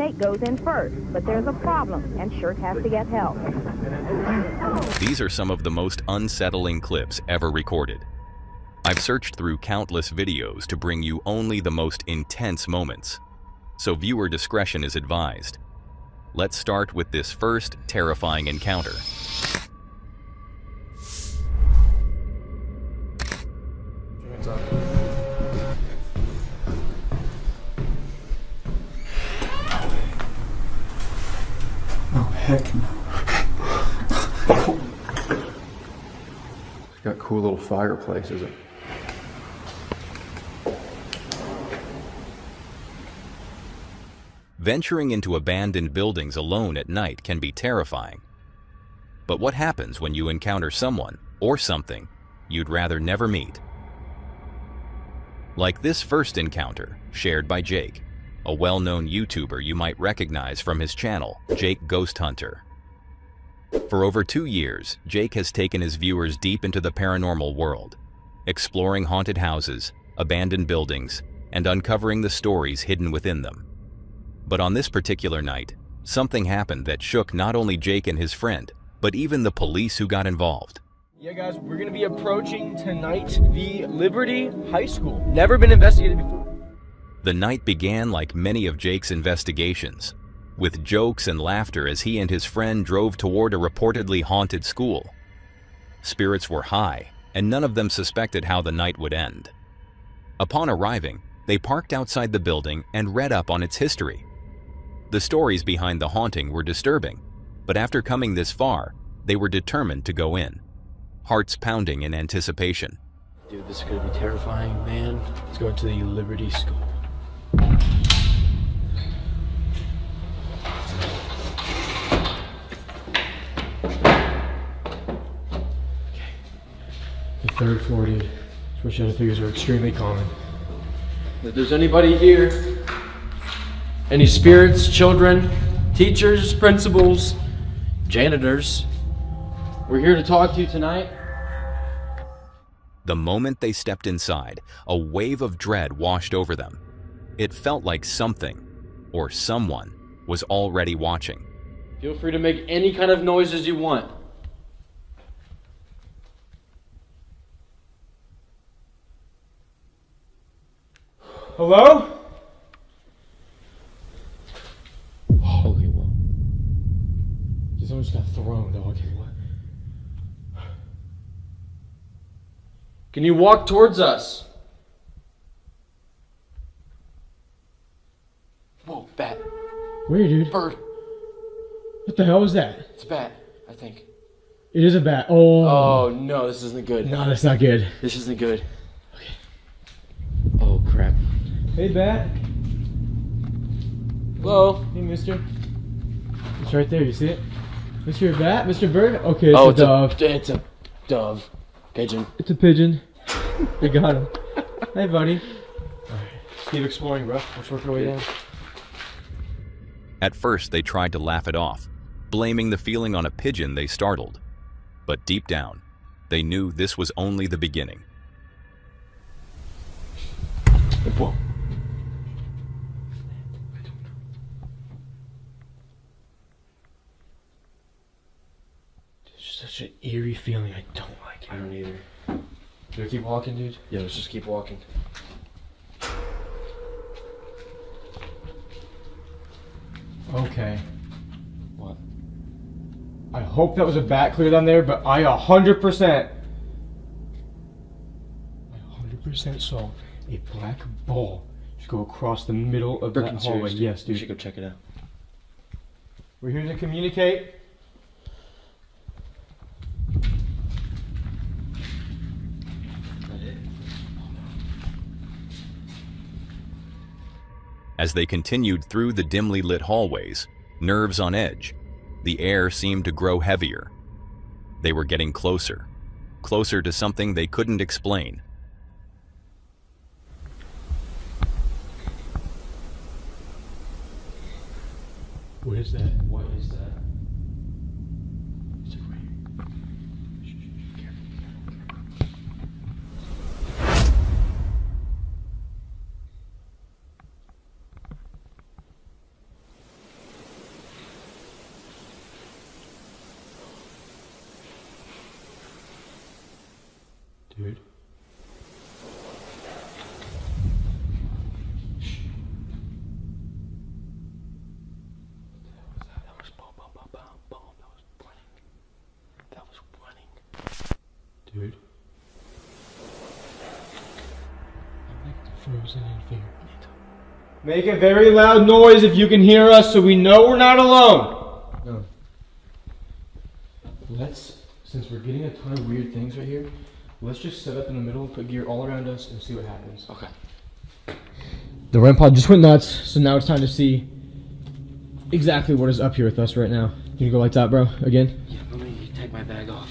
Nate goes in first, but there's a problem, and Shirt has to get help. These are some of the most unsettling clips ever recorded. I've searched through countless videos to bring you only the most intense moments, so viewer discretion is advised. Let's start with this first terrifying encounter. Oh, heck no. Got a cool little fireplace, is it? Venturing into abandoned buildings alone at night can be terrifying. But what happens when you encounter someone or something you'd rather never meet? Like this first encounter, shared by Jake, a well-known YouTuber you might recognize from his channel, Jake Ghost Hunter. For over 2 years, Jake has taken his viewers deep into the paranormal world, exploring haunted houses, abandoned buildings, and uncovering the stories hidden within them. But on this particular night, something happened that shook not only Jake and his friend, but even the police who got involved. Yeah, guys, we're going to be approaching tonight the Liberty High School. Never been investigated before. The night began like many of Jake's investigations, with jokes and laughter as he and his friend drove toward a reportedly haunted school. Spirits were high, and none of them suspected how the night would end. Upon arriving, they parked outside the building and read up on its history. The stories behind the haunting were disturbing, but after coming this far, they were determined to go in, hearts pounding in anticipation. Dude, this is going to be terrifying, man. Let's go to the Liberty School. The third floor, dude. Switch other figures are extremely common. If there's anybody here, any spirits, children, teachers, principals, janitors, we're here to talk to you tonight. The moment they stepped inside, a wave of dread washed over them. It felt like something, or someone, was already watching. Feel free to make any kind of noises you want. Hello? Holy whoa. Someone just got thrown, dog. What? Can you walk towards us? Whoa, bat. Where, dude? Bird. What the hell was that? It's a bat, I think. It is a bat. Oh. Oh, no, this isn't good. No, that's not good. This isn't good. Okay. Oh, crap. Hey, bat. Hello? Hey, mister. It's right there, you see it? Mr. Bat? Mr. Bird? Okay, it's Oh, a dove. it's a dove. Pigeon. It's a pigeon. We got him. Hey, buddy. Alright, keep exploring, bro. Let's work our way down. At first, they tried to laugh it off, blaming the feeling on a pigeon they startled. But deep down, they knew this was only the beginning. Whoa. Such an eerie feeling. I don't like it. I don't either. Do we keep walking, dude? Yeah, let's just keep walking. Okay. What? I hope that was a bat clear down there, but I 100% saw a black ball just go across the middle of that hallway. Dude. Yes, dude. We should go check it out. We're here to communicate. As they continued through the dimly lit hallways, nerves on edge, the air seemed to grow heavier. They were getting closer, closer to something they couldn't explain. What is that? What is that? It's right here. Shh, careful. Dude. I'm like frozen in fear. Make a very loud noise if you can hear us so we know we're not alone. No. Since we're getting a ton of weird things right here, let's just set up in the middle, put gear all around us, and see what happens. Okay. The REM pod just went nuts, so now it's time to see exactly what is up here with us right now. Can you go like that, bro? Again? Yeah, let me take my bag off.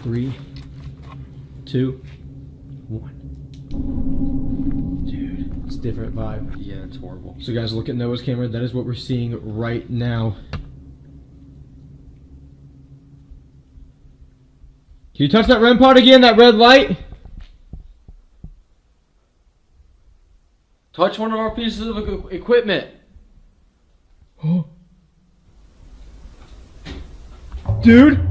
3, 2, 1. Dude, it's a different vibe. Yeah, it's horrible. So guys, look at Noah's camera. That is what we're seeing right now. Can you touch that REM pod again, that red light? Touch one of our pieces of equipment. Oh. Dude!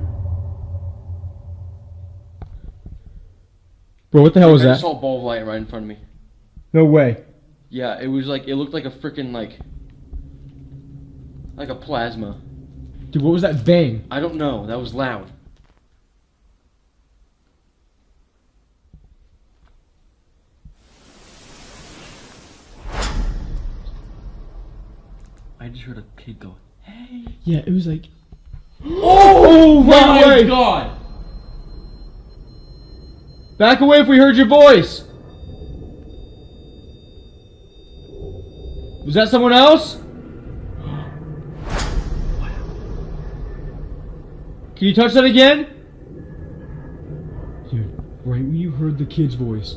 Bro, what the hell was I that? saw a ball of light right in front of me. No way. Yeah, it was like, it looked like a freaking like a plasma. Dude, what was that bang? I don't know, that was loud. I just heard a kid go, hey. Yeah, it was like... Oh my God! Back away if we heard your voice! Was that someone else? Can you touch that again? Dude, right when you heard the kid's voice.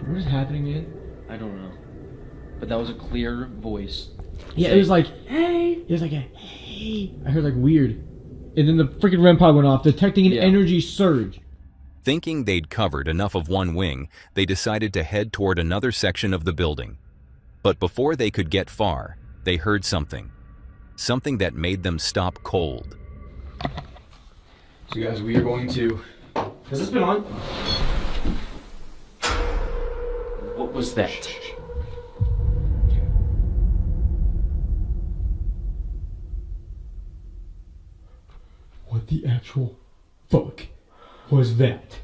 What is happening, man? I don't know. But that was a clear voice. Yeah, it was like, hey! It was like a, hey! I heard like weird. And then the freaking REM pod went off, detecting an energy surge. Thinking they'd covered enough of one wing, they decided to head toward another section of the building. But before they could get far, they heard something. Something that made them stop cold. So guys, we are going to... Has this been on? What was that? What the actual fuck was that?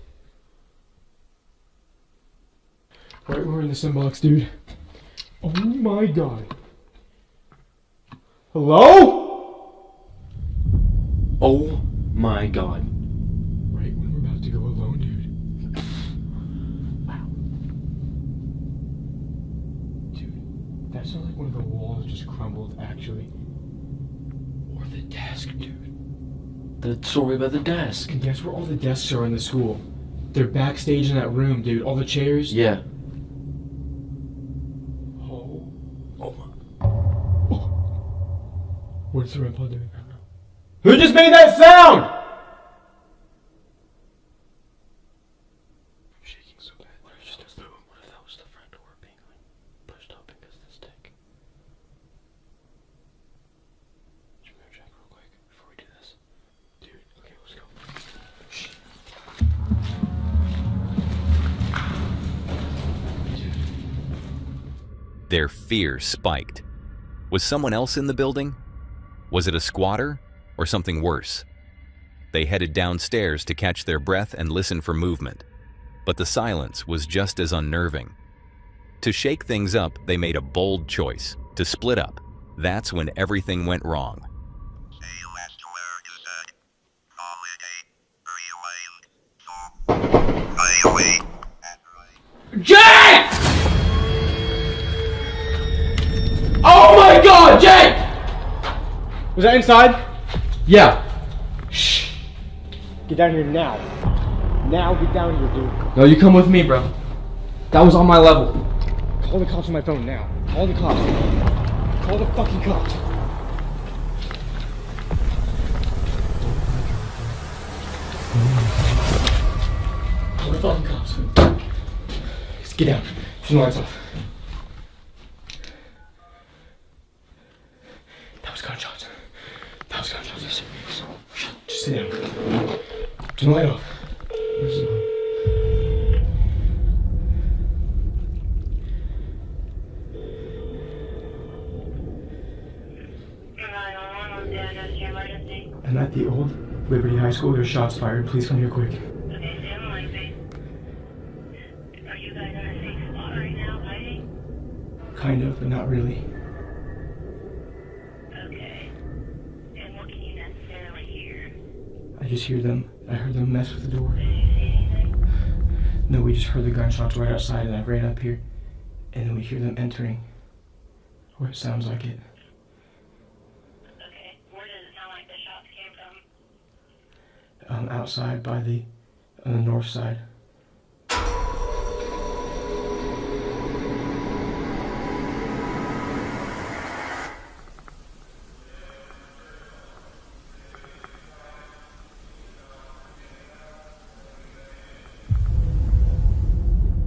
Right when we're in this inbox, dude. Oh my god. Hello? Oh my God. Right when we're about to go alone, dude. Wow. Dude, that sounds like one of the walls just crumbled, actually. Or the desk, dude. The story about the desk. And guess where all the desks are in the school? They're backstage in that room, dude. All the chairs. Yeah. Oh. Oh my. Oh. What's the REM pod doing? I don't know. Who just made that sound? I'm shaking so bad. What if just a boom? What if that was the front door being like pushed open because of the stick? Should we go check real quick before we do this? Dude, okay, let's go. Shh. Their fear spiked. Was someone else in the building? Was it a squatter or something worse? They headed downstairs to catch their breath and listen for movement. But the silence was just as unnerving. To shake things up, they made a bold choice, to split up. That's when everything went wrong. Jake! Oh my God, Jake! Was that inside? Yeah. Shh. Get down here now. Now get down here, dude. No, you come with me, bro. That was on my level. Call the cops on my phone now. Call the cops. Call the fucking cops. Call the fucking cops. Just get down. Turn the lights off. That was gunshots. That was gunshots. Just sit down. Turn the light off. Where's it on? I'm at the old Liberty High School. There's shots fired. Please come here quick. Kind of, but not really. Okay. And what can you necessarily hear? I just hear them. I heard them mess with the door. Do you see anything? No, we just heard the gunshots right outside, and I ran up here, and then we hear them entering. Or it sounds like it. Okay. Where does it sound like the shots came from? Outside by on the north side.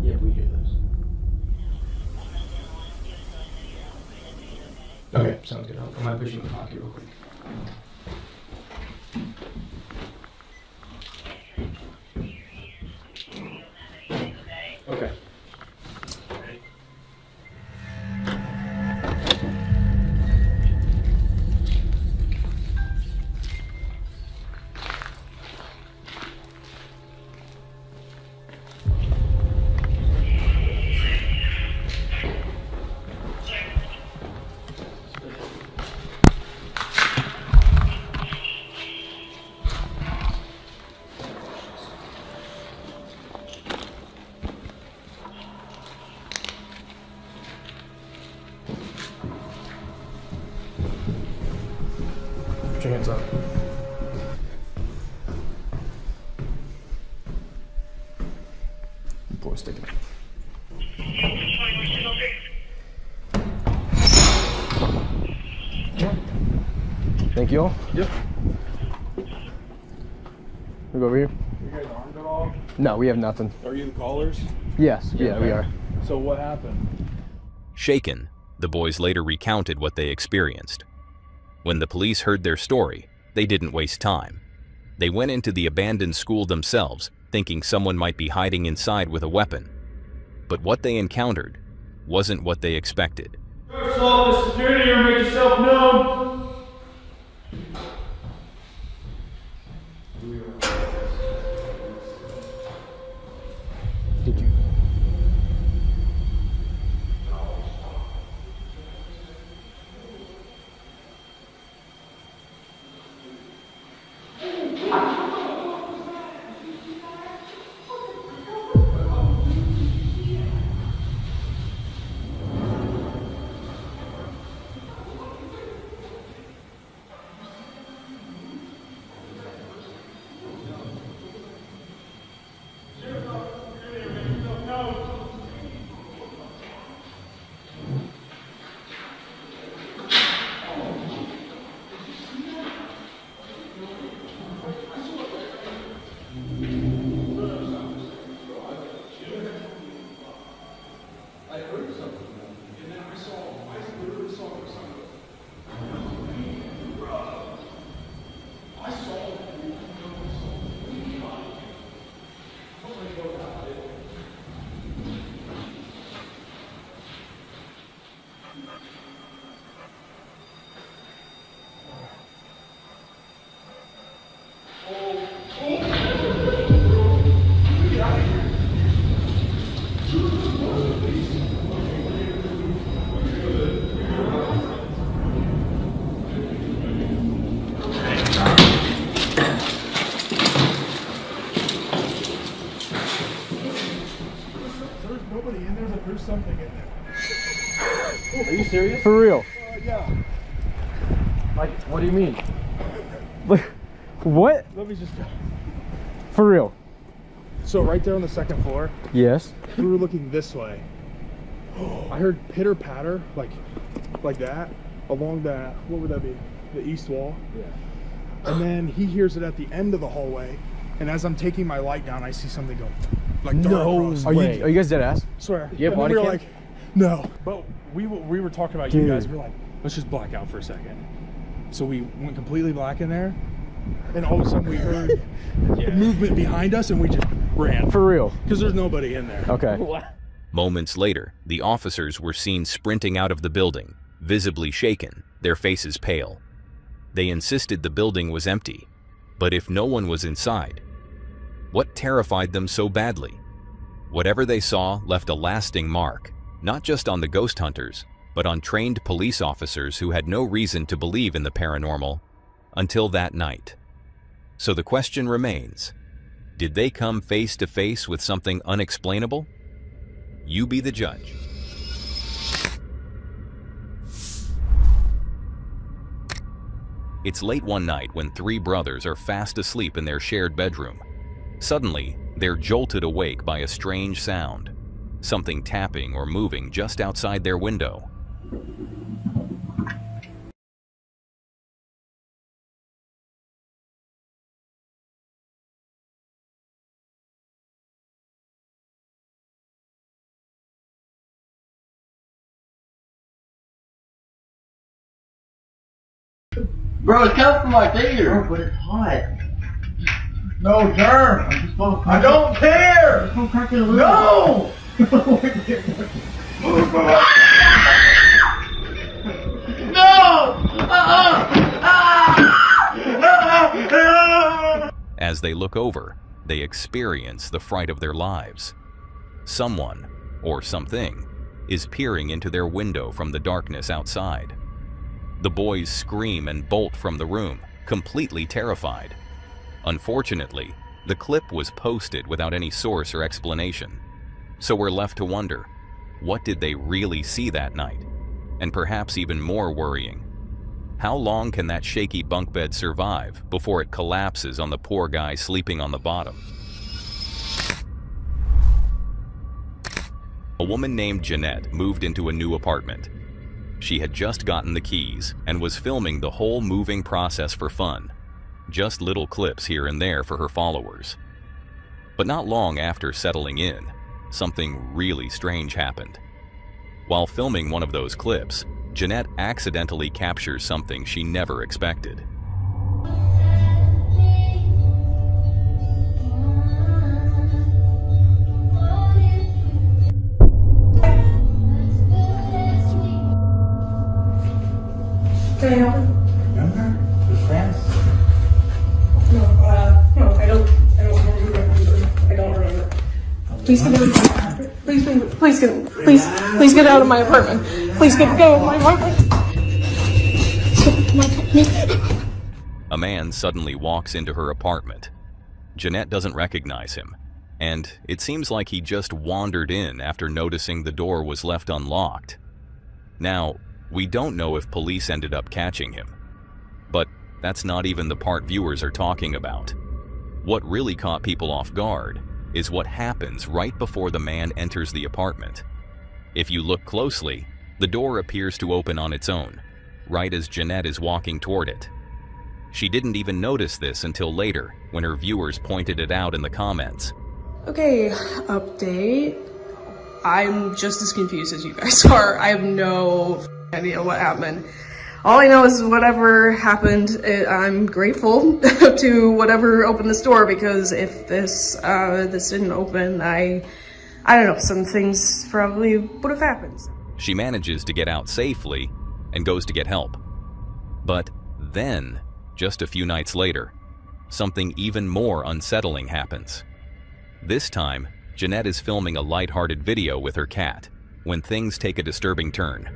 Yeah, we hear those. Okay, sounds good. I might push you in the pocket real quick. Okay. Put your hands up. Boy, sticking it. Thank you all. Yep. We go over here. You guys armed at all? No, we have nothing. Are you the callers? Yes, yeah, we are. So what happened? Shaken, the boys later recounted what they experienced. When the police heard their story, they didn't waste time. They went into the abandoned school themselves, thinking someone might be hiding inside with a weapon. But what they encountered wasn't what they expected. Sheriff's office, security, or make yourself known. Did you? Something in there. Are you serious? For real? Yeah. Like, what do you mean? What? Let me just. For real? So right there on the second floor, Yes. we were looking this way. I heard pitter patter, like that, along that. What would that be? The east wall. Yeah. And then he hears it at the end of the hallway, and as I'm taking my light down, I see something go, like dark across. Are you guys dead ass? Swear. You have And then body we were cam? like, no. But we were talking about you guys. We were like, let's just black out for a second. So we went completely black in there, and all of a sudden we heard movement behind us, and we just ran. For real? Because there's nobody in there. Okay. Moments later, the officers were seen sprinting out of the building, visibly shaken, their faces pale. They insisted the building was empty, but if no one was inside, what terrified them so badly? Whatever they saw left a lasting mark, not just on the ghost hunters, but on trained police officers who had no reason to believe in the paranormal until that night. So the question remains, did they come face to face with something unexplainable? You be the judge. It's late one night when three brothers are fast asleep in their shared bedroom. Suddenly, they're jolted awake by a strange sound, something tapping or moving just outside their window. Bro, it's coming from my finger. But it's hot. No, germ. I don't care. No. As they look over, they experience the fright of their lives. Someone, or something, is peering into their window from the darkness outside. The boys scream and bolt from the room, completely terrified. Unfortunately, the clip was posted without any source or explanation. So we're left to wonder, what did they really see that night? And perhaps even more worrying, how long can that shaky bunk bed survive before it collapses on the poor guy sleeping on the bottom? A woman named Jeanette moved into a new apartment. She had just gotten the keys and was filming the whole moving process for fun, just little clips here and there for her followers. But not long after settling in, something really strange happened. While filming one of those clips, Jeanette accidentally captures something she never expected. Can I help you? Remember? We're friends. No, I don't remember. Please get out of my apartment. Please get out of my apartment. Please get out of my apartment. A man suddenly walks into her apartment. Jeanette doesn't recognize him, and it seems like he just wandered in after noticing the door was left unlocked. Now, we don't know if police ended up catching him, but that's not even the part viewers are talking about. What really caught people off guard is what happens right before the man enters the apartment. If you look closely, the door appears to open on its own, right as Jeanette is walking toward it. She didn't even notice this until later, when her viewers pointed it out in the comments. Okay, update. I'm just as confused as you guys are. I have no idea what happened. All I know is whatever happened, I'm grateful to whatever opened this door, because if this didn't open, I don't know, some things probably would have happened. She manages to get out safely and goes to get help. But then, just a few nights later, something even more unsettling happens. This time, Jeanette is filming a lighthearted video with her cat when things take a disturbing turn.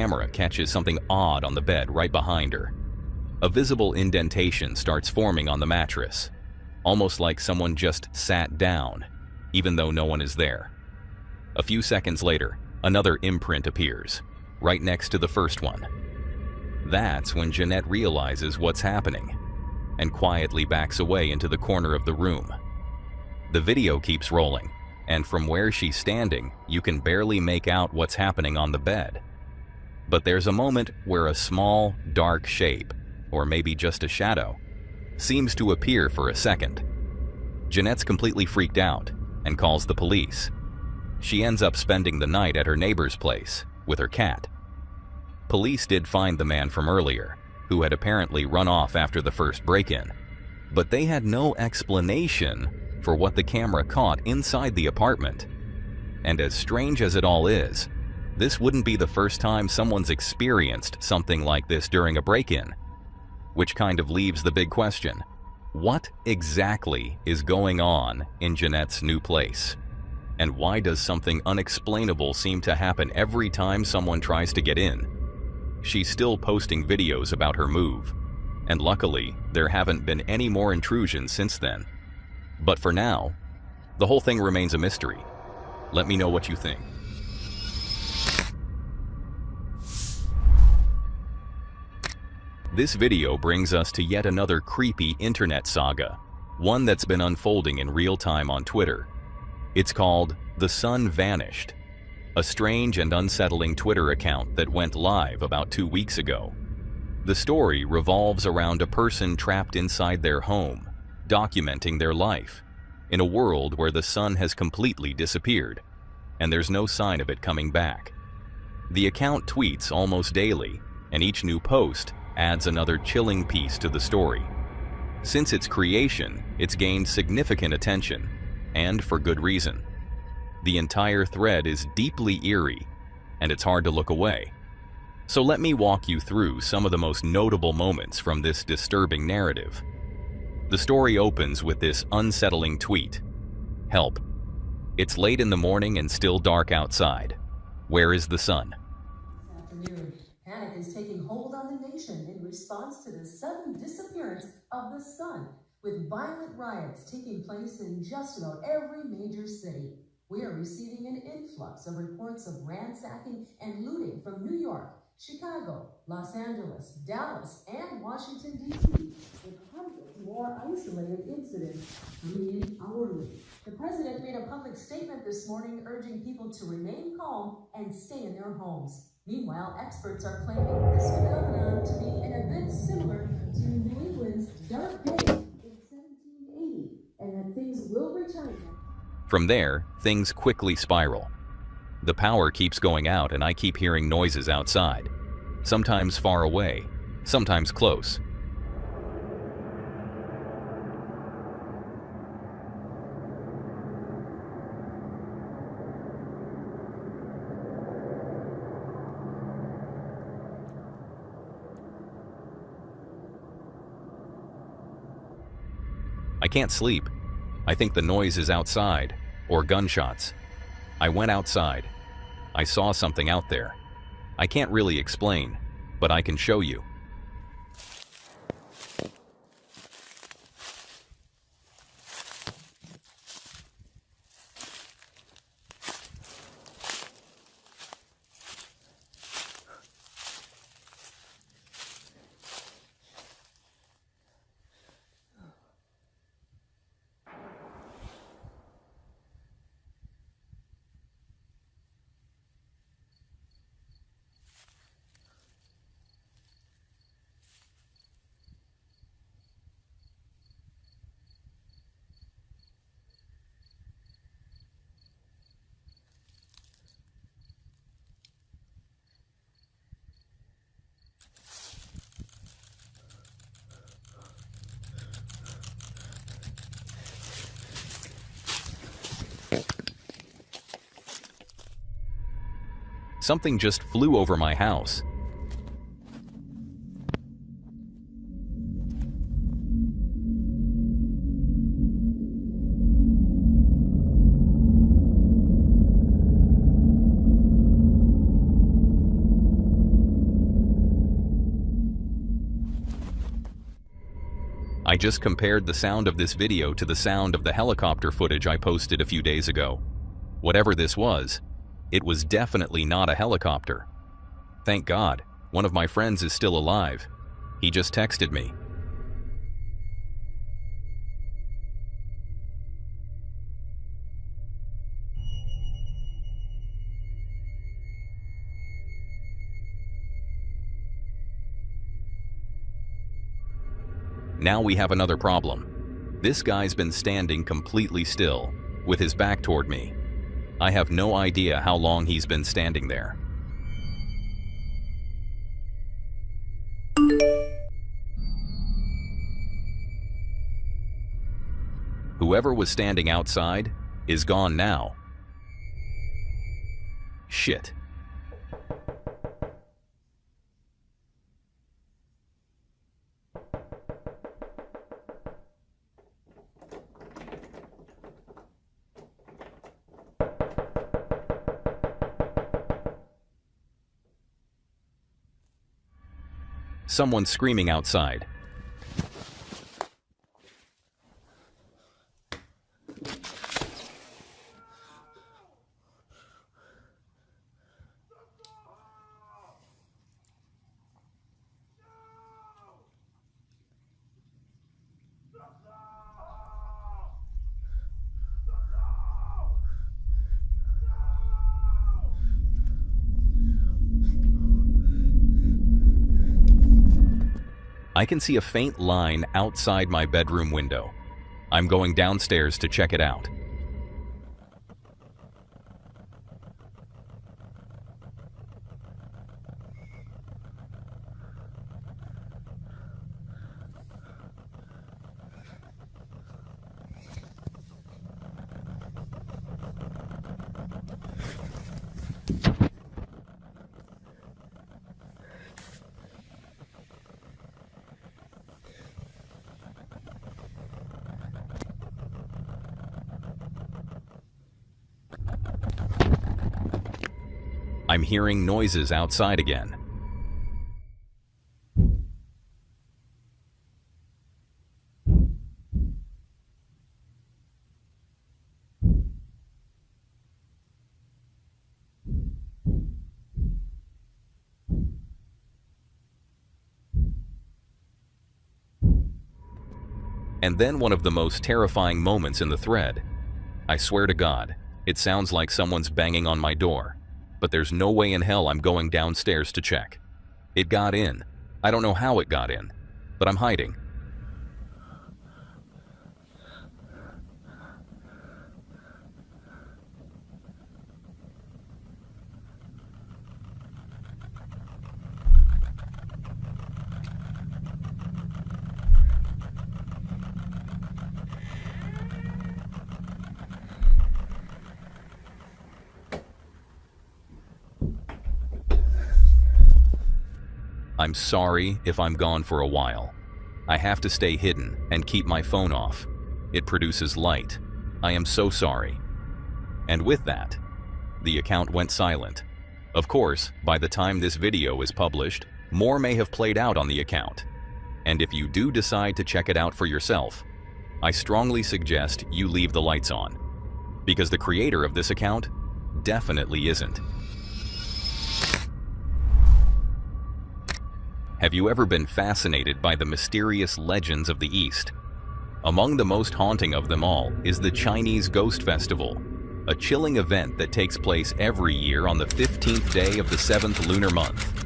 camera catches something odd on the bed right behind her. A visible indentation starts forming on the mattress, almost like someone just sat down, even though no one is there. A few seconds later, another imprint appears, right next to the first one. That's when Jeanette realizes what's happening and quietly backs away into the corner of the room. The video keeps rolling, and from where she's standing, you can barely make out what's happening on the bed. But there's a moment where a small, dark shape, or maybe just a shadow, seems to appear for a second. Jeanette's completely freaked out and calls the police. She ends up spending the night at her neighbor's place with her cat. Police did find the man from earlier, who had apparently run off after the first break-in, but they had no explanation for what the camera caught inside the apartment. And as strange as it all is, this wouldn't be the first time someone's experienced something like this during a break-in, which kind of leaves the big question: what exactly is going on in Jeanette's new place? And why does something unexplainable seem to happen every time someone tries to get in? She's still posting videos about her move, and luckily, there haven't been any more intrusions since then. But for now, the whole thing remains a mystery. Let me know what you think. This video brings us to yet another creepy internet saga, one that's been unfolding in real time on Twitter. It's called The Sun Vanished, a strange and unsettling Twitter account that went live about 2 weeks ago. The story revolves around a person trapped inside their home, documenting their life, in a world where the sun has completely disappeared, and there's no sign of it coming back. The account tweets almost daily, and each new post adds another chilling piece to the story. Since its creation, it's gained significant attention, and for good reason. The entire thread is deeply eerie, and it's hard to look away. So let me walk you through some of the most notable moments from this disturbing narrative. The story opens with this unsettling tweet: "Help. It's late in the morning and still dark outside. Where is the sun?" This afternoon, panic is taking hold on the nation in response to the sudden disappearance of the sun, with violent riots taking place in just about every major city. We are receiving an influx of reports of ransacking and looting from New York, Chicago, Los Angeles, Dallas, and Washington, D.C., with hundreds more isolated incidents coming in hourly. The president made a public statement this morning urging people to remain calm and stay in their homes. Meanwhile, experts are claiming this phenomenon to be an event similar to New England's Dark Day in 1780, and that things will return. From there, things quickly spiral. The power keeps going out and I keep hearing noises outside, sometimes far away, sometimes close. I can't sleep. I think the noise is outside, or gunshots. I went outside. I saw something out there. I can't really explain, but I can show you. Something just flew over my house. I just compared the sound of this video to the sound of the helicopter footage I posted a few days ago. Whatever this was, it was definitely not a helicopter. Thank God, one of my friends is still alive. He just texted me. Now we have another problem. This guy's been standing completely still, with his back toward me. I have no idea how long he's been standing there. Whoever was standing outside is gone now. Shit. Someone screaming outside. I can see a faint line outside my bedroom window. I'm going downstairs to check it out. I'm hearing noises outside again. And then one of the most terrifying moments in the thread. I swear to God, it sounds like someone's banging on my door. But there's no way in hell I'm going downstairs to check. It got in. I don't know how it got in, but I'm hiding. I'm sorry if I'm gone for a while. I have to stay hidden and keep my phone off. It produces light. I am so sorry. And with that, the account went silent. Of course, by the time this video is published, more may have played out on the account. And if you do decide to check it out for yourself, I strongly suggest you leave the lights on, because the creator of this account definitely isn't. Have you ever been fascinated by the mysterious legends of the East? Among the most haunting of them all is the Chinese Ghost Festival, a chilling event that takes place every year on the 15th day of the 7th lunar month.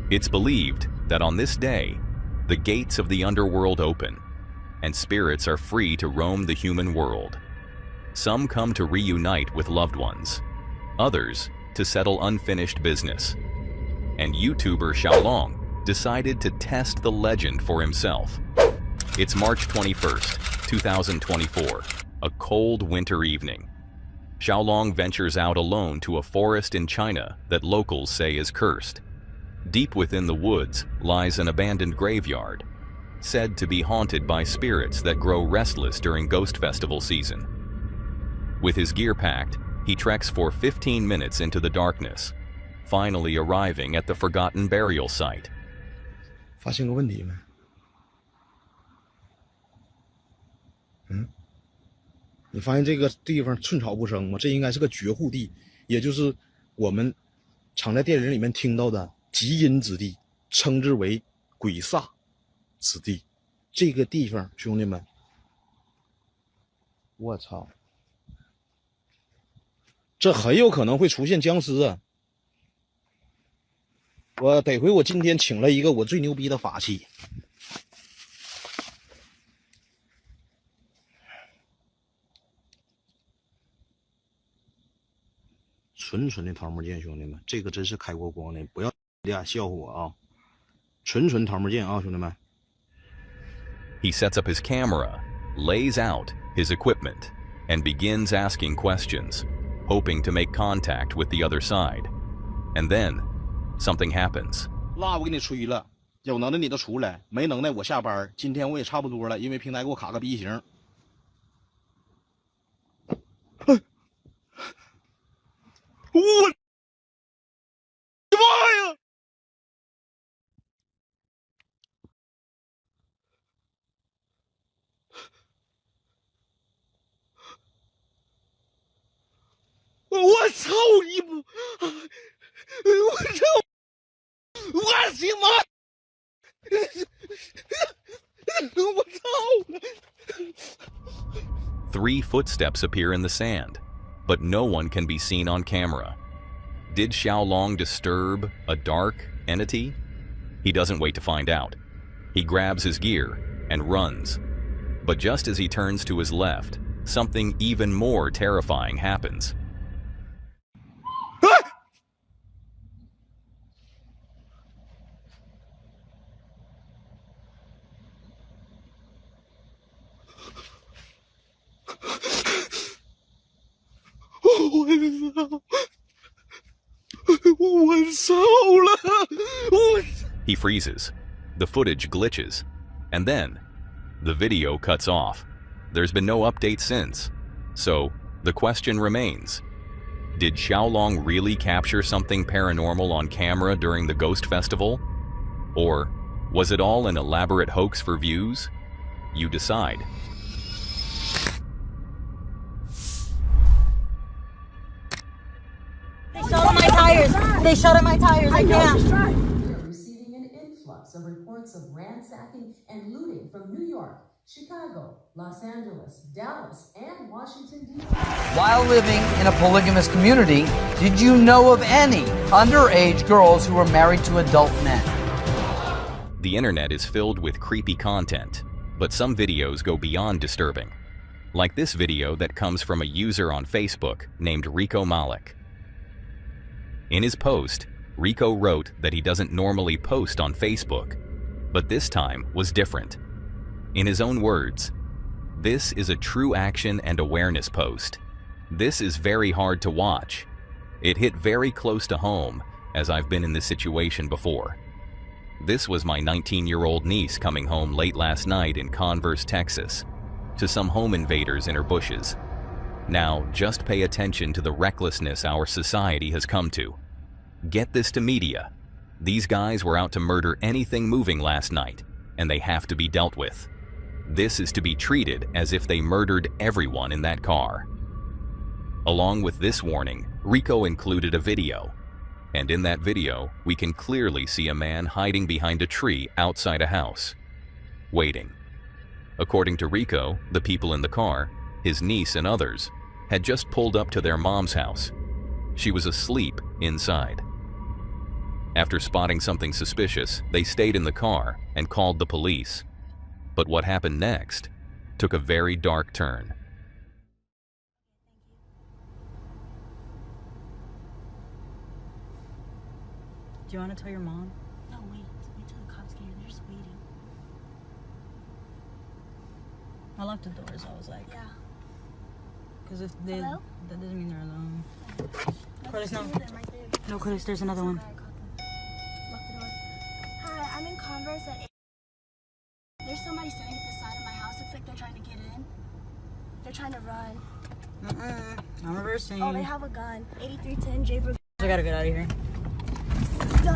It's believed that on this day, the gates of the underworld open, and spirits are free to roam the human world. Some come to reunite with loved ones, others to settle unfinished business. And YouTuber Xiaolong decided to test the legend for himself. It's March 21st, 2024, a cold winter evening. Xiaolong ventures out alone to a forest in China that locals say is cursed. Deep within the woods lies an abandoned graveyard, said to be haunted by spirits that grow restless during Ghost Festival season. With his gear packed, he treks for 15 minutes into the darkness, finally arriving at the forgotten burial site. 发现个问题没？你发现这个地方寸草不生吗？这应该是个绝户地，也就是我们常在电影里面听到的极阴之地，称之为鬼煞之地。这个地方，兄弟们，我操，这很有可能会出现僵尸啊！我得亏我今天请了一个我最牛逼的法器。纯纯的桃木剑，兄弟们，这个真是开过光的，不要俩笑话我啊！纯纯桃木剑啊，兄弟们。He sets up his camera, lays out his equipment, and begins asking questions, hoping to make contact with the other side. And then, something happens. 辣我给你吹了，有能耐你就出来，没能耐我下班。今天我也差不多了，因为平台给我卡个 B 型。我妈呀！我操你妈！我操！我的妈！我操！3 footsteps appear in the sand, but no one can be seen on camera. Did Xiaolong disturb a dark entity? He doesn't wait to find out. He grabs his gear and runs. But just as he turns to his left, something even more terrifying happens. He freezes. The footage glitches. And then, the video cuts off. There's been no update since. So, the question remains. Did Xiaolong really capture something paranormal on camera during the Ghost Festival? Or was it all an elaborate hoax for views? You decide. They shot at my tires. They shot at my tires. I can't. We're receiving an influx of reports of ransacking and looting from New York, Chicago, Los Angeles, Dallas, and Washington, D.C. While living in a polygamous community, did you know of any underage girls who were married to adult men? The internet is filled with creepy content, but some videos go beyond disturbing. Like this video that comes from a user on Facebook named Rico Malik. In his post, Rico wrote that he doesn't normally post on Facebook, but this time was different. In his own words, "This is a true action and awareness post. This is very hard to watch. It hit very close to home, as I've been in this situation before. This was my 19-year-old niece coming home late last night in Converse, Texas, to some home invaders in her bushes. Now, just pay attention to the recklessness our society has come to. Get this to media. These guys were out to murder anything moving last night, and they have to be dealt with. This is to be treated as if they murdered everyone in that car." Along with this warning, Rico included a video. And in that video, we can clearly see a man hiding behind a tree outside a house, waiting. According to Rico, the people in the car, his niece and others, had just pulled up to their mom's house. She was asleep inside. After spotting something suspicious, they stayed in the car and called the police. But what happened next took a very dark turn. Do you want to tell your mom? No, wait. Wait till the cops get here. They're just waiting. I locked the door, so I was like, Yeah. because if they, Hello? that doesn't mean they're alone. Curtis, no. Them right there. No, Curtis, there's another one. Sorry, I caught them. Lock the door. Hi, I'm in Converse at 8. There's somebody standing at the side of my house. Looks like they're trying to get in. They're trying to run. I'm reversing. Oh, they have a gun. 8310 J. I gotta get out of here. Go.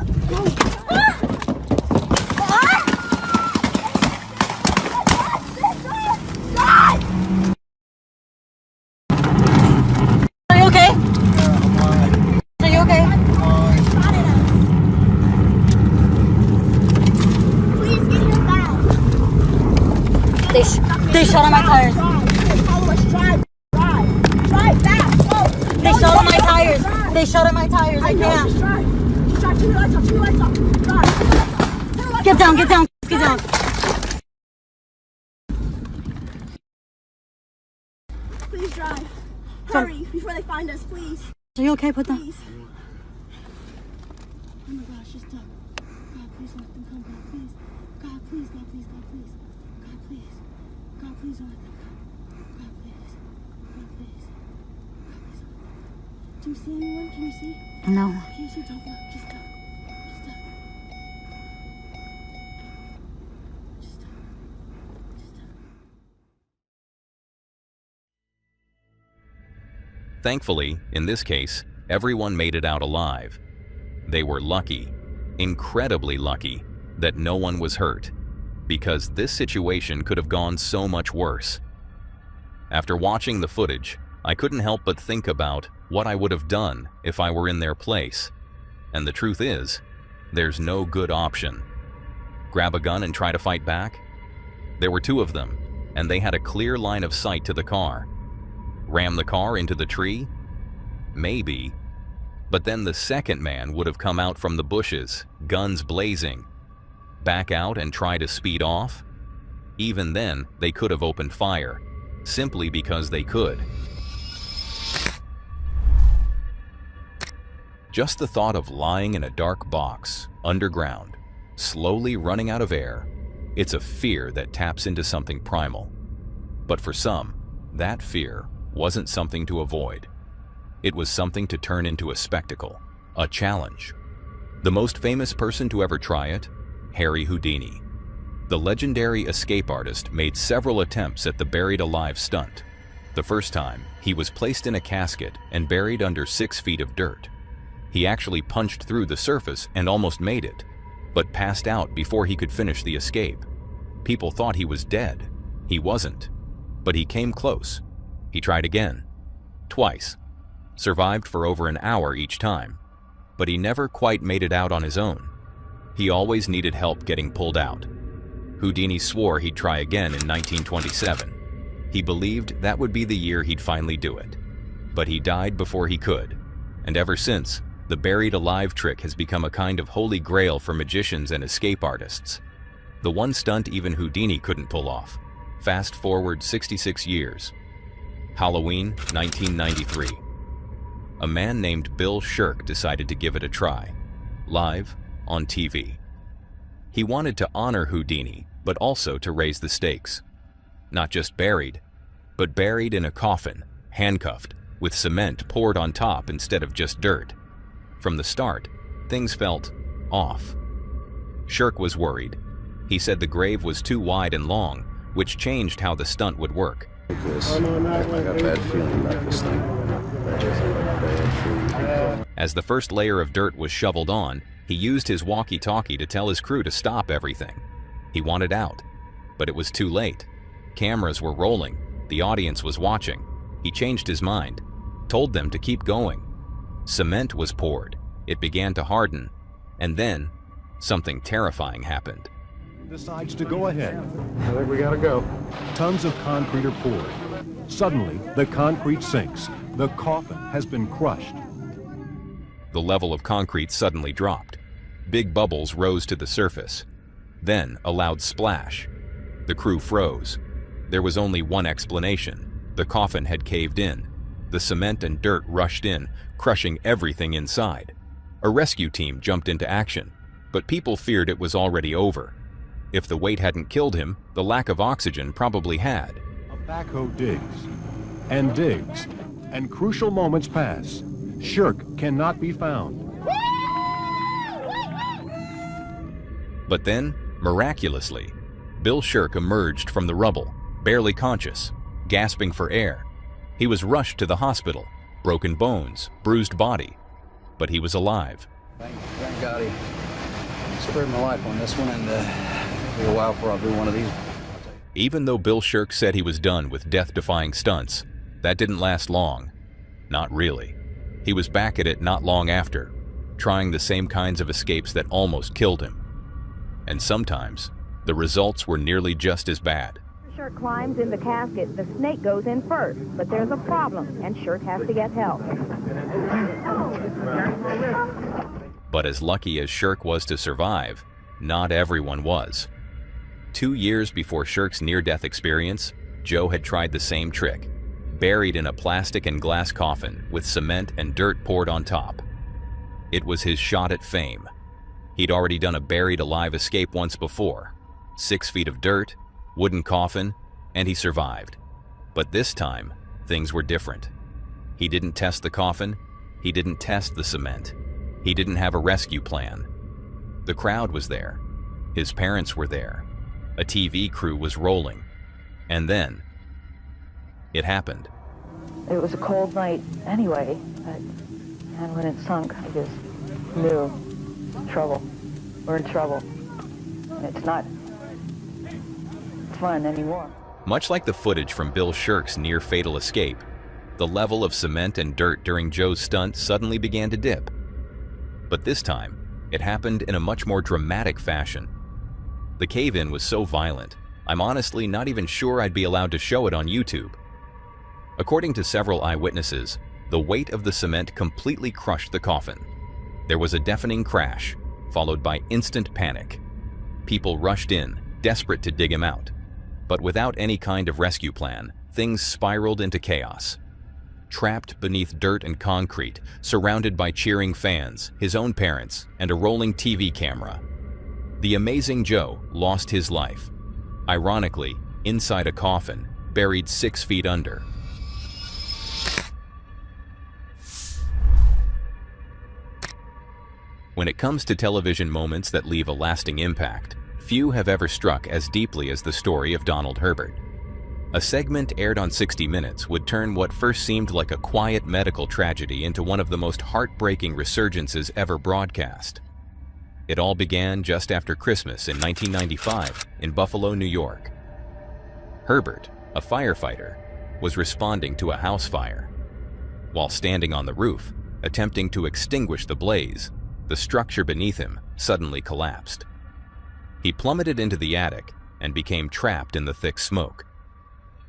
They shot on my tires. Drive fast. They shot on my tires. They shot on my tires. I can't. Drive. Turn your lights off. Turn your lights off. Drive. Get down. Get down. Get down. Please drive. Hurry before they find us, please. Are you okay? Put down. Please. Oh my gosh, just stop. God, please don't let them come. God, please. God, please. God, please. God, please. God, please. God, please don't let them come. God, please. God, please. God, please. Do you see anyone? Can you see? No. Can you see? Don't look. Just stop. Just stop. Just stop. Just stop. Thankfully, in this case, everyone made it out alive. They were lucky, incredibly lucky, that no one was hurt, because this situation could have gone so much worse. After watching the footage, I couldn't help but think about what I would have done if I were in their place. And the truth is, there's no good option. Grab a gun and try to fight back? There were two of them, and they had a clear line of sight to the car. Ram the car into the tree? Maybe. But then the second man would have come out from the bushes, guns blazing. Back out and try to speed off? Even then, they could have opened fire, simply because they could. Just the thought of lying in a dark box, underground, slowly running out of air, it's a fear that taps into something primal. But for some, that fear wasn't something to avoid. It was something to turn into a spectacle, a challenge. The most famous person to ever try it? Harry Houdini. The legendary escape artist made several attempts at the buried alive stunt. The first time, he was placed in a casket and buried under 6 feet of dirt. He actually punched through the surface and almost made it, but passed out before he could finish the escape. People thought he was dead. He wasn't, but he came close. He tried again, twice, survived for over an hour each time, but he never quite made it out on his own. He always needed help getting pulled out. Houdini swore he'd try again in 1927. He believed that would be the year he'd finally do it. But he died before he could, and ever since, the buried alive trick has become a kind of holy grail for magicians and escape artists. The one stunt even Houdini couldn't pull off. Fast forward 66 years. Halloween, 1993. A man named Bill Shirk decided to give it a try, live on TV. He wanted to honor Houdini, but also to raise the stakes. Not just buried, but buried in a coffin, handcuffed, with cement poured on top instead of just dirt. From the start, things felt off. Shirk was worried. He said the grave was too wide and long, which changed how the stunt would work. I got a bad feeling about this thing. As the first layer of dirt was shoveled on, he used his walkie-talkie to tell his crew to stop everything. He wanted out, but it was too late. Cameras were rolling. The audience was watching. He changed his mind, told them to keep going. Cement was poured. It began to harden. And then, something terrifying happened. Decides to go ahead. I think we gotta go. Tons of concrete are poured. Suddenly, the concrete sinks. The coffin has been crushed. The level of concrete suddenly dropped. Big bubbles rose to the surface. Then, a loud splash. The crew froze. There was only one explanation. The coffin had caved in. The cement and dirt rushed in, crushing everything inside. A rescue team jumped into action, but people feared it was already over. If the weight hadn't killed him, the lack of oxygen probably had. A backhoe digs, and crucial moments pass. Shirk cannot be found. But then, miraculously, Bill Shirk emerged from the rubble, barely conscious, gasping for air. He was rushed to the hospital, broken bones, bruised body, but he was alive. Thank God he spared my life on this one, and it'll be a while before I'll do one of these. Even though Bill Shirk said he was done with death-defying stunts, that didn't last long. Not really. He was back at it not long after, trying the same kinds of escapes that almost killed him. And sometimes, the results were nearly just as bad. Shirk climbs in the casket, the snake goes in first. But there's a problem, and Shirk has to get help. But as lucky as Shirk was to survive, not everyone was. 2 years before Shirk's near-death experience, Joe had tried the same trick, buried in a plastic and glass coffin with cement and dirt poured on top. It was his shot at fame. He'd already done a buried alive escape once before. 6 feet of dirt, wooden coffin, and he survived. But this time, things were different. He didn't test the coffin, he didn't test the cement. He didn't have a rescue plan. The crowd was there. His parents were there. A TV crew was rolling. And then, it happened. It was a cold night anyway, and when it sunk, I just knew trouble. We're in trouble. And it's not fun anymore. Much like the footage from Bill Shirk's near-fatal escape, the level of cement and dirt during Joe's stunt suddenly began to dip. But this time, it happened in a much more dramatic fashion. The cave-in was so violent, I'm honestly not even sure I'd be allowed to show it on YouTube. According to several eyewitnesses, the weight of the cement completely crushed the coffin. There was a deafening crash, followed by instant panic. People rushed in, desperate to dig him out. But without any kind of rescue plan, things spiraled into chaos. Trapped beneath dirt and concrete, surrounded by cheering fans, his own parents, and a rolling TV camera, the amazing Joe lost his life. Ironically, inside a coffin, buried 6 feet under. When it comes to television moments that leave a lasting impact, few have ever struck as deeply as the story of Donald Herbert. A segment aired on 60 Minutes would turn what first seemed like a quiet medical tragedy into one of the most heartbreaking resurgences ever broadcast. It all began just after Christmas in 1995 in Buffalo, New York. Herbert, a firefighter, was responding to a house fire. While standing on the roof, attempting to extinguish the blaze, the structure beneath him suddenly collapsed. He plummeted into the attic and became trapped in the thick smoke.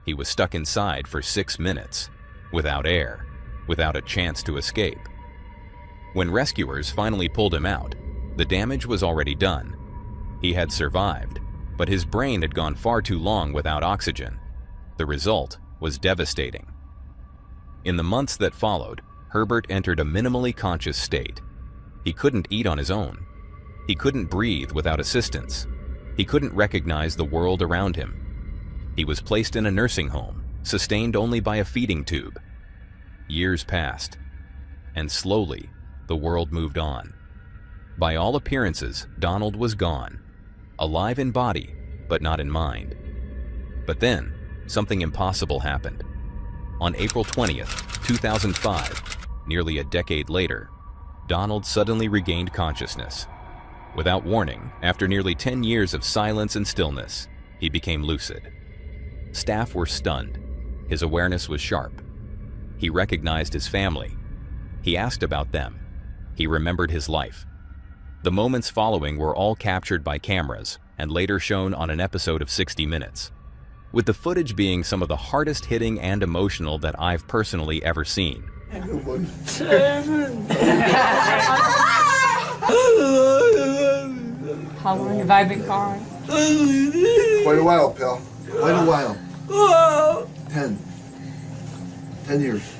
He was stuck inside for 6 minutes, without air, without a chance to escape. When rescuers finally pulled him out, the damage was already done. He had survived, but his brain had gone far too long without oxygen. The result was devastating. In the months that followed, Herbert entered a minimally conscious state. He couldn't eat on his own. He couldn't breathe without assistance. He couldn't recognize the world around him. He was placed in a nursing home, sustained only by a feeding tube. Years passed, and slowly, the world moved on. By all appearances, Donald was gone, alive in body, but not in mind. But then, something impossible happened. On April 20th, 2005, nearly a decade later, Donald suddenly regained consciousness. Without warning, after nearly 10 years of silence and stillness, he became lucid. Staff were stunned. His awareness was sharp. He recognized his family. He asked about them. He remembered his life. The moments following were all captured by cameras and later shown on an episode of 60 Minutes, with the footage being some of the hardest hitting and emotional that I've personally ever seen. How long have I been gone? Quite a while, pal. Quite a while. 10 years.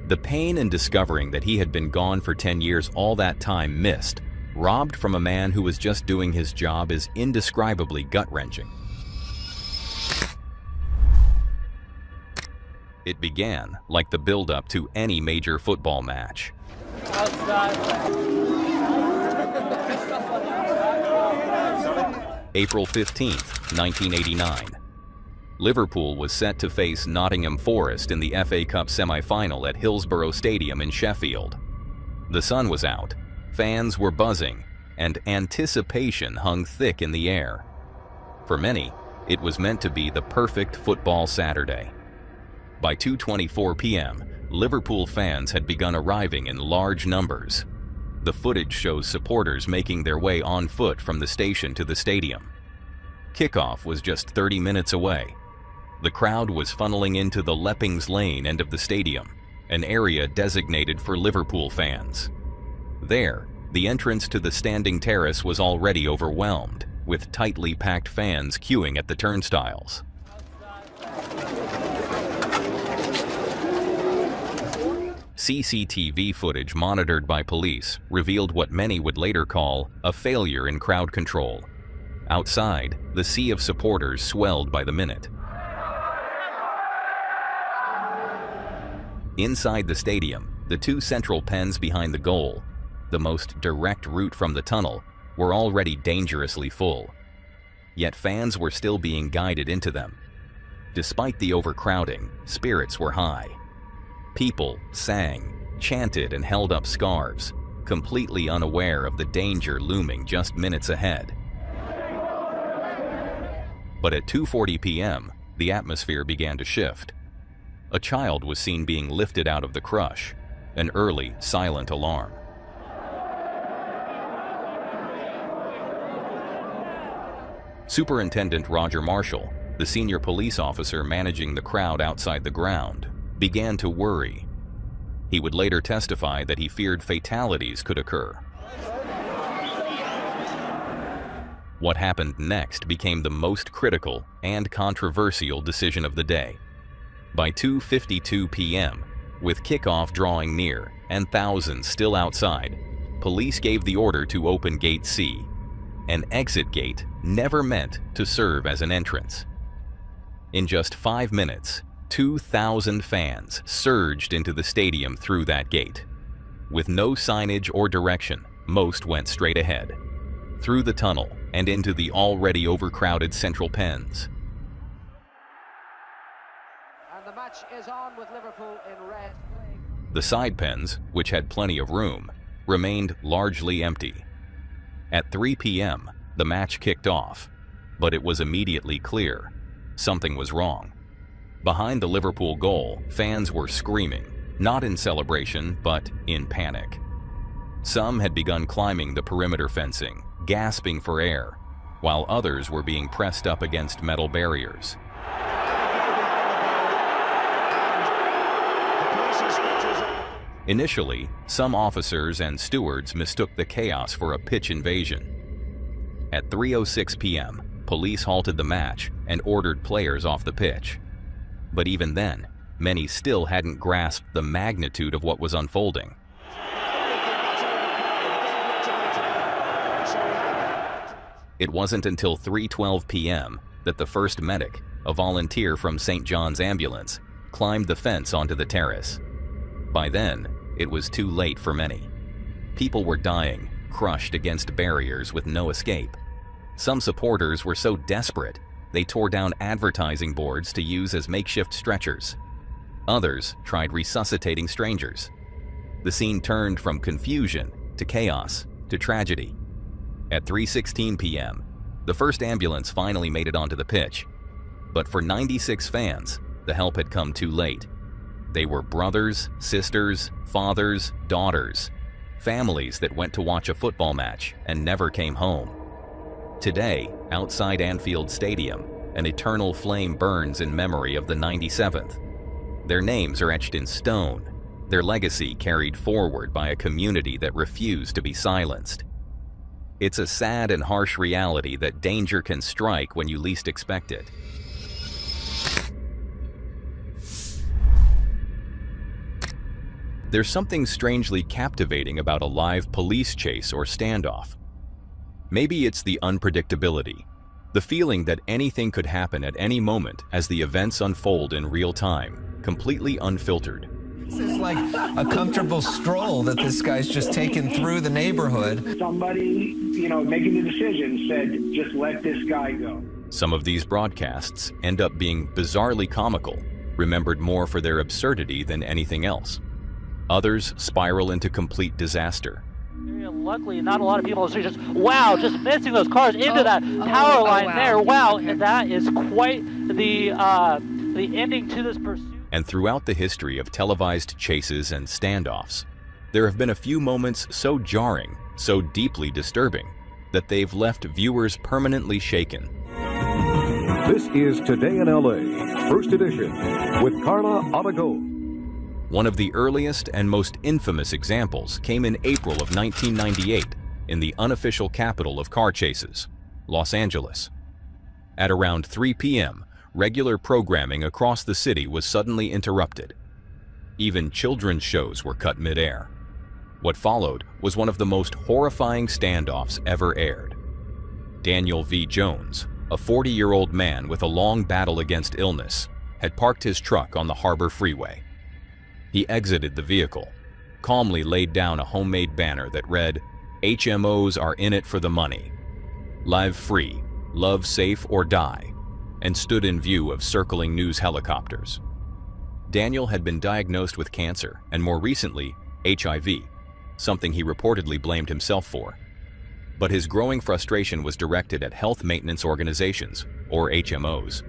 The pain in discovering that he had been gone for 10 years all that time missed, robbed from a man who was just doing his job, is indescribably gut-wrenching. It began like the build-up to any major football match. April 15th, 1989. Liverpool was set to face Nottingham Forest in the FA Cup semi-final at Hillsborough Stadium in Sheffield. The sun was out, fans were buzzing, and anticipation hung thick in the air. For many, it was meant to be the perfect football Saturday. By 2:24 p.m., Liverpool fans had begun arriving in large numbers. The footage shows supporters making their way on foot from the station to the stadium. Kickoff was just 30 minutes away. The crowd was funneling into the Leppings Lane end of the stadium, an area designated for Liverpool fans. There, the entrance to the standing terrace was already overwhelmed, with tightly packed fans queuing at the turnstiles. CCTV footage monitored by police revealed what many would later call a failure in crowd control. Outside, the sea of supporters swelled by the minute. Inside the stadium, the two central pens behind the goal, the most direct route from the tunnel, were already dangerously full. Yet fans were still being guided into them. Despite the overcrowding, spirits were high. People sang, chanted, and held up scarves, completely unaware of the danger looming just minutes ahead. But at 2:40 p.m., the atmosphere began to shift. A child was seen being lifted out of the crush, an early, silent alarm. Superintendent Roger Marshall, the senior police officer managing the crowd outside the ground, began to worry. He would later testify that he feared fatalities could occur. What happened next became the most critical and controversial decision of the day. By 2:52 p.m., with kickoff drawing near and thousands still outside, police gave the order to open Gate C, an exit gate never meant to serve as an entrance. In just 5 minutes, 2,000 fans surged into the stadium through that gate. With no signage or direction, most went straight ahead, through the tunnel and into the already overcrowded central pens. And the match is on with Liverpool in red. The side pens, which had plenty of room, remained largely empty. At 3 p.m., the match kicked off, but it was immediately clear something was wrong. Behind the Liverpool goal, fans were screaming, not in celebration, but in panic. Some had begun climbing the perimeter fencing, gasping for air, while others were being pressed up against metal barriers. Initially, some officers and stewards mistook the chaos for a pitch invasion. At 3:06 p.m., police halted the match and ordered players off the pitch. But even then, many still hadn't grasped the magnitude of what was unfolding. It wasn't until 3:12 p.m. that the first medic, a volunteer from St. John's Ambulance, climbed the fence onto the terrace. By then, it was too late for many. People were dying, crushed against barriers with no escape. Some supporters were so desperate, they tore down advertising boards to use as makeshift stretchers. Others tried resuscitating strangers. The scene turned from confusion to chaos to tragedy. At 3:16 p.m., the first ambulance finally made it onto the pitch. But for 96 fans, the help had come too late. They were brothers, sisters, fathers, daughters, families that went to watch a football match and never came home. Today, outside Anfield Stadium, an eternal flame burns in memory of the 97th. Their names are etched in stone, their legacy carried forward by a community that refused to be silenced. It's a sad and harsh reality that danger can strike when you least expect it. There's something strangely captivating about a live police chase or standoff. Maybe it's the unpredictability, the feeling that anything could happen at any moment as the events unfold in real time, completely unfiltered. This is like a comfortable stroll that this guy's just taken through the neighborhood. Somebody, making the decision said, just let this guy go. Some of these broadcasts end up being bizarrely comical, remembered more for their absurdity than anything else. Others spiral into complete disaster. Luckily, not a lot of people are just, wow, just missing those cars into that power line there. Wow, and that is quite the ending to this pursuit. And throughout the history of televised chases and standoffs, there have been a few moments so jarring, so deeply disturbing, that they've left viewers permanently shaken. This is Today in LA, First Edition, with Carla Arago. One of the earliest and most infamous examples came in April of 1998 in the unofficial capital of car chases, Los Angeles. At around 3 p.m., regular programming across the city was suddenly interrupted. Even children's shows were cut mid-air. What followed was one of the most horrifying standoffs ever aired. Daniel V. Jones, a 40-year-old man with a long battle against illness, had parked his truck on the Harbor Freeway. He exited the vehicle, calmly laid down a homemade banner that read, "HMOs are in it for the money. Live free, love safe or die," and stood in view of circling news helicopters. Daniel had been diagnosed with cancer and more recently, HIV, something he reportedly blamed himself for. But his growing frustration was directed at health maintenance organizations, or HMOs.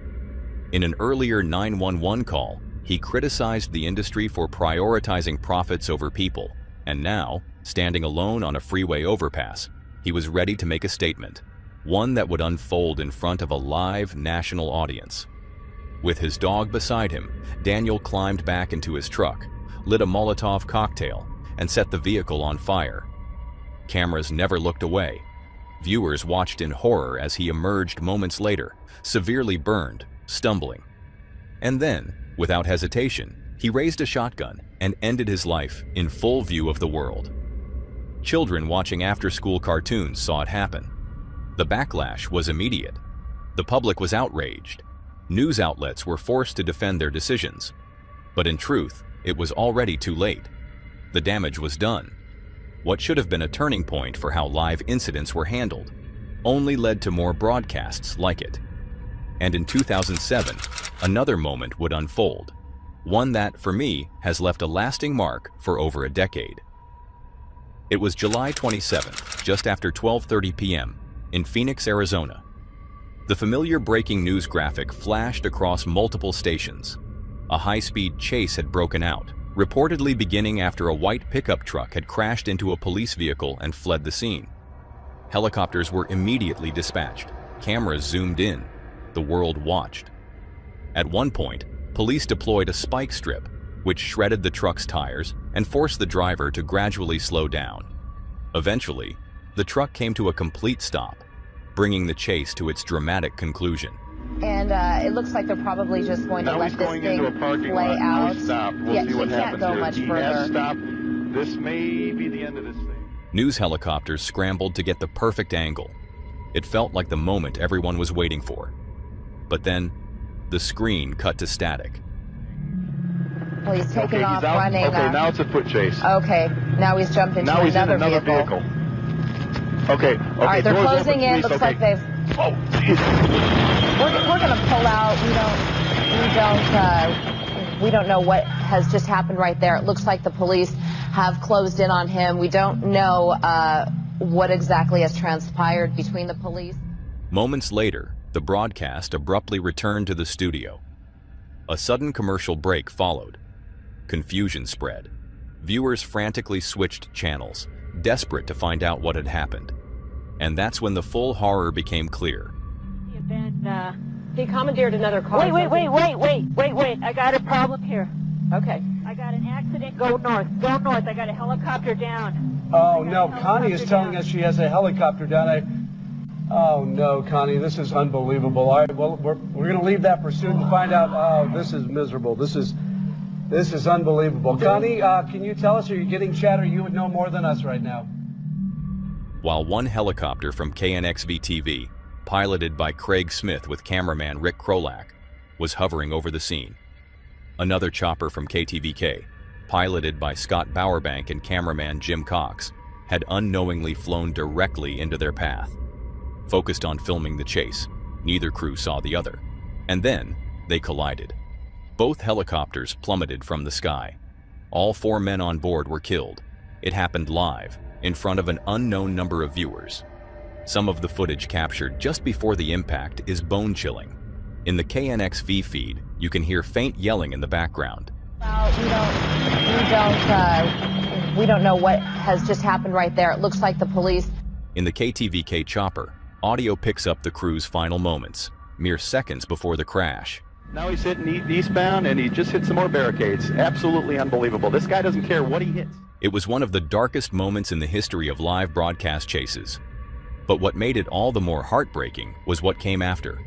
In an earlier 911 call, he criticized the industry for prioritizing profits over people, and now, standing alone on a freeway overpass, he was ready to make a statement, one that would unfold in front of a live national audience. With his dog beside him, Daniel climbed back into his truck, lit a Molotov cocktail, and set the vehicle on fire. Cameras never looked away. Viewers watched in horror as he emerged moments later, severely burned, stumbling. And then, without hesitation, he raised a shotgun and ended his life in full view of the world. Children watching after-school cartoons saw it happen. The backlash was immediate. The public was outraged. News outlets were forced to defend their decisions. But in truth, it was already too late. The damage was done. What should have been a turning point for how live incidents were handled only led to more broadcasts like it. And in 2007, another moment would unfold, one that, for me, has left a lasting mark for over a decade. It was July 27th, just after 12:30 p.m., in Phoenix, Arizona. The familiar breaking news graphic flashed across multiple stations. A high-speed chase had broken out, reportedly beginning after a white pickup truck had crashed into a police vehicle and fled the scene. Helicopters were immediately dispatched. Cameras zoomed in. The world watched. At one point, police deployed a spike strip, which shredded the truck's tires and forced the driver to gradually slow down. Eventually, the truck came to a complete stop, bringing the chase to its dramatic conclusion. And it looks like they're probably just going to let this thing play out. Yeah, he can't go much further. This may be the end of this thing. News helicopters scrambled to get the perfect angle. It felt like the moment everyone was waiting for. But then, the screen cut to static. Well, he's taking off running. Okay, now it's a foot chase. Okay, now he's jumped into another vehicle. Okay. All right, they're closing in. Looks like they've... Oh, jeez. We're going to pull out. We don't know what has just happened right there. It looks like the police have closed in on him. We don't know what exactly has transpired between the police. Moments later, the broadcast abruptly returned to the studio. A sudden commercial break followed. Confusion spread. Viewers frantically switched channels, desperate to find out what had happened. And that's when the full horror became clear. He commandeered another car. Wait. I got a problem here. Okay. I got an accident. Go north. I got a helicopter down. Oh, no. Connie is telling us she has a helicopter down. Oh, no, Connie. This is unbelievable. All right, well, we're going to leave that pursuit and find out. Oh, this is miserable. This is unbelievable. Connie, can you tell us, are you getting chatter? You would know more than us right now. While one helicopter from KNXV-TV, piloted by Craig Smith with cameraman Rick Krolak, was hovering over the scene. Another chopper from KTVK, piloted by Scott Bowerbank and cameraman Jim Cox, had unknowingly flown directly into their path. Focused on filming the chase, neither crew saw the other. And then, they collided. Both helicopters plummeted from the sky. All 4 men on board were killed. It happened live, in front of an unknown number of viewers. Some of the footage captured just before the impact is bone-chilling. In the KNXV feed, you can hear faint yelling in the background. We don't know what has just happened right there. It looks like the police... In the KTVK chopper, audio picks up the crew's final moments. mere seconds before the crash. Now he's hitting eastbound, and he just hit some more barricades. Absolutely unbelievable. This guy doesn't care what he hits. It was one of the darkest moments in the history of live broadcast chases. But what made it all the more heartbreaking was what came after.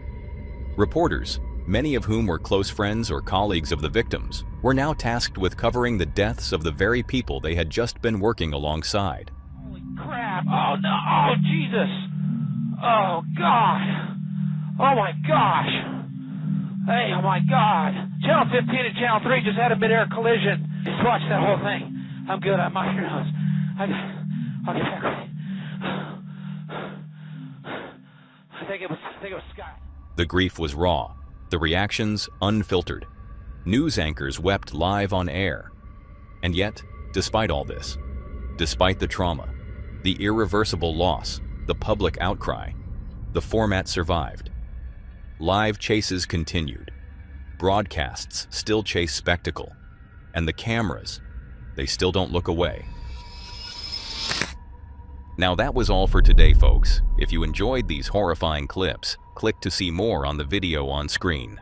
Reporters, many of whom were close friends or colleagues of the victims, were now tasked with covering the deaths of the very people they had just been working alongside. Holy crap! Oh no! Oh Jesus! Oh God! Oh my gosh! Hey, oh my God! Channel 15 and Channel 3 just had a mid-air collision. Just watch that whole thing. I'm good. I'm off your nose. I'll get back with you. I think it was Scott. The grief was raw, the reactions unfiltered. News anchors wept live on air. And yet, despite all this, despite the trauma, the irreversible loss, the public outcry, the format survived. Live chases continued. Broadcasts still chase spectacle. And the cameras, they still don't look away. Now that was all for today, folks. If you enjoyed these horrifying clips, click to see more on the video on screen.